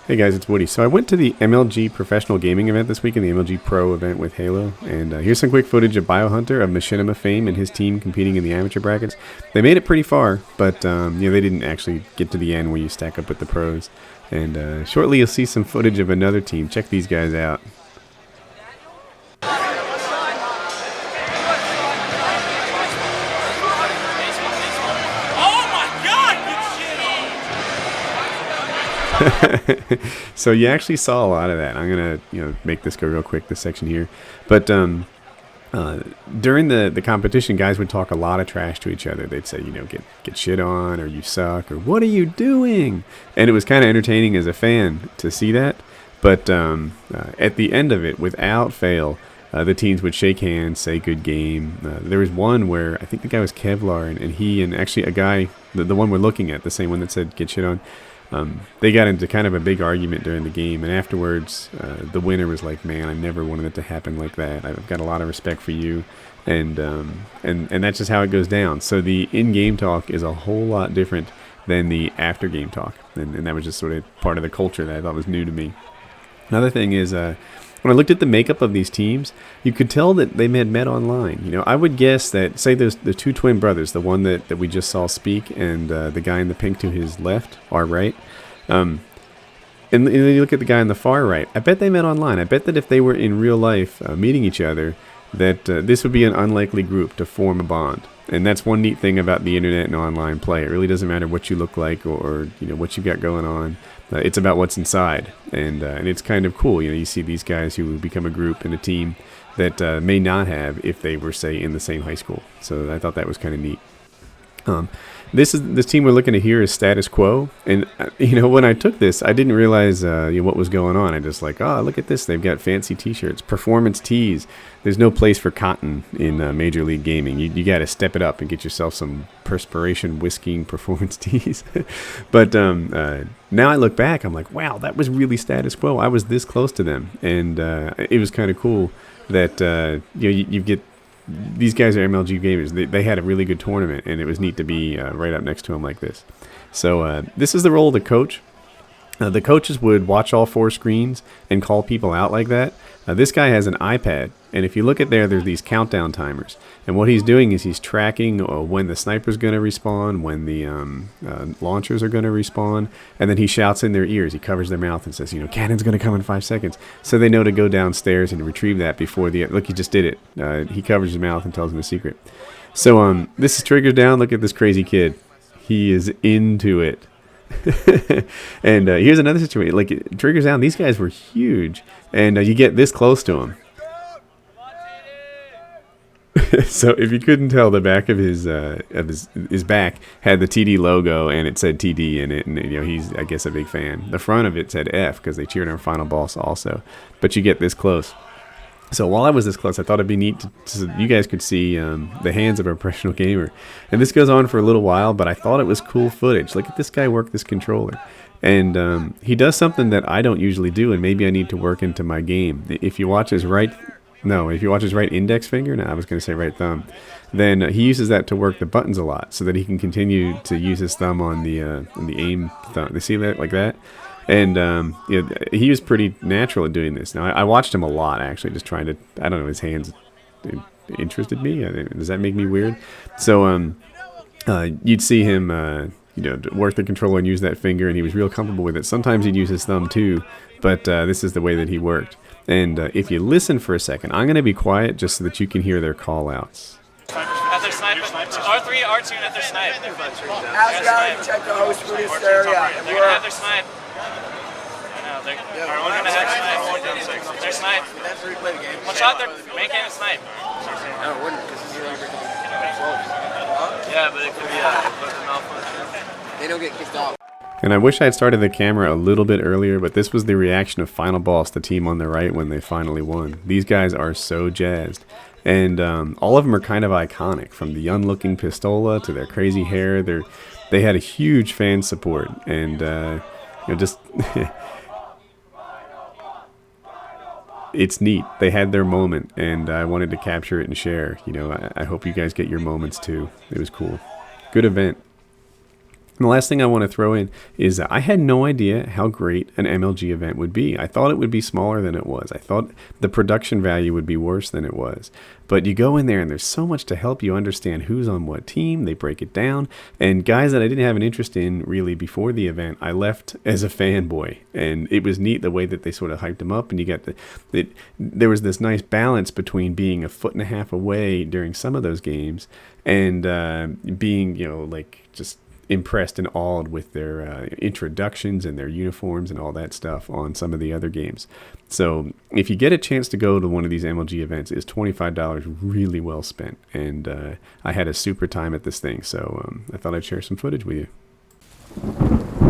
Hey guys, it's Woody. So I went to the MLG professional gaming event this week, in the MLG Pro event with Halo, and here's some quick footage of Biohunter of Machinima fame and his team competing in the amateur brackets. They made it pretty far, but they didn't actually get to the end where you stack up with the pros. And shortly you'll see some footage of another team. Check these guys out. So you actually saw a lot of that. I'm gonna make this go real quick, this section here, but during the competition, guys would talk a lot of trash to each other. They'd say, get shit on, or you suck, or what are you doing? And it was kind of entertaining as a fan to see that. But at the end of it, without fail, the teams would shake hands, say good game. There was one where I think the guy was Kevlar, and he and actually a guy, the one we're looking at, the same one that said get shit on, they got into kind of a big argument during the game, and afterwards the winner was like, man, I never wanted it to happen like that. I've got a lot of respect for you, and that's just how it goes down. So the in-game talk is a whole lot different than the after-game talk, and that was just sort of part of the culture that I thought was new to me. Another thing is, when I looked at the makeup of these teams, you could tell that they had met online. I would guess that, say there's the two twin brothers, the one that we just saw speak, and the guy in the pink to his left, our right. And then you look at the guy on the far right. I bet they met online. I bet that if they were in real life meeting each other, that this would be an unlikely group to form a bond. And that's one neat thing about the internet and online play. It really doesn't matter what you look like or what you've got going on. It's about what's inside, and it's kind of cool. You see these guys who become a group and a team that may not have if they were, say, in the same high school. So I thought that was kind of neat. This team we're looking at here is Status Quo, and when I took this, I didn't realize what was going on. I just like, oh, look at this, they've got fancy T-shirts, performance tees. There's no place for cotton in Major League Gaming. You got to step it up and get yourself some perspiration whisking performance tees. But now I look back, I'm like, wow, that was really Status Quo. I was this close to them, and it was kind of cool that you get. These guys are MLG gamers. They had a really good tournament, and it was neat to be right up next to them like this. So this is the role of the coach. The coaches would watch all four screens and call people out like that. This guy has an iPad, and if you look at there's these countdown timers. And what he's doing is he's tracking when the sniper's going to respawn, when the launchers are going to respawn, and then he shouts in their ears. He covers their mouth and says, cannon's going to come in 5 seconds. So they know to go downstairs and retrieve that before look, he just did it. He covers his mouth and tells them a secret. So this is triggers down. Look at this crazy kid. He is into it. And here's another situation. Like, it triggers down. These guys were huge, and you get this close to him. So if you couldn't tell, the back of his back had the TD logo, and it said TD in it, and he's, I guess, a big fan. The front of it said F because they cheered our final boss also. But you get this close. So while I was this close, I thought it'd be neat so you guys could see the hands of a professional gamer. And this goes on for a little while, but I thought it was cool footage. Look at this guy work this controller. And he does something that I don't usually do, and maybe I need to work into my game. If you watch his right index finger, I was going to say right thumb, then he uses that to work the buttons a lot so that he can continue to use his thumb on the aim thumb. They see that like that? And he was pretty natural at doing this. Now, I watched him a lot, actually, just trying to, I don't know, his hands interested me. Does that make me weird? So you'd see him, work the controller and use that finger, and he was real comfortable with it. Sometimes he'd use his thumb too, but this is the way that he worked. And if you listen for a second, I'm going to be quiet just so that you can hear their call-outs. At their snipe, R3, R2, and at their snipe. Ask Gary to check the host for this area. They're going to have their snipe. They're going to have snipe. Their snipe. One shot, their main cannon snipe. No, it wouldn't, because he's really yeah, but it could be a malfunction. They don't get kicked off. And I wish I had started the camera a little bit earlier, but this was the reaction of Final Boss, the team on the right, when they finally won. These guys are so jazzed. And all of them are kind of iconic, from the young-looking Pistola to their crazy hair. They had a huge fan support, and just it's neat. They had their moment, and I wanted to capture it and share. I hope you guys get your moments too. It was cool. Good event. And the last thing I want to throw in is that I had no idea how great an MLG event would be. I thought it would be smaller than it was. I thought the production value would be worse than it was. But you go in there and there's so much to help you understand who's on what team. They break it down. And guys that I didn't have an interest in really before the event, I left as a fanboy. And it was neat the way that they sort of hyped them up. And you got there was this nice balance between being a foot and a half away during some of those games and being, like just impressed and awed with their introductions and their uniforms and all that stuff on some of the other games. So if you get a chance to go to one of these MLG events, it's $25 really well spent. And I had a super time at this thing, so I thought I'd share some footage with you.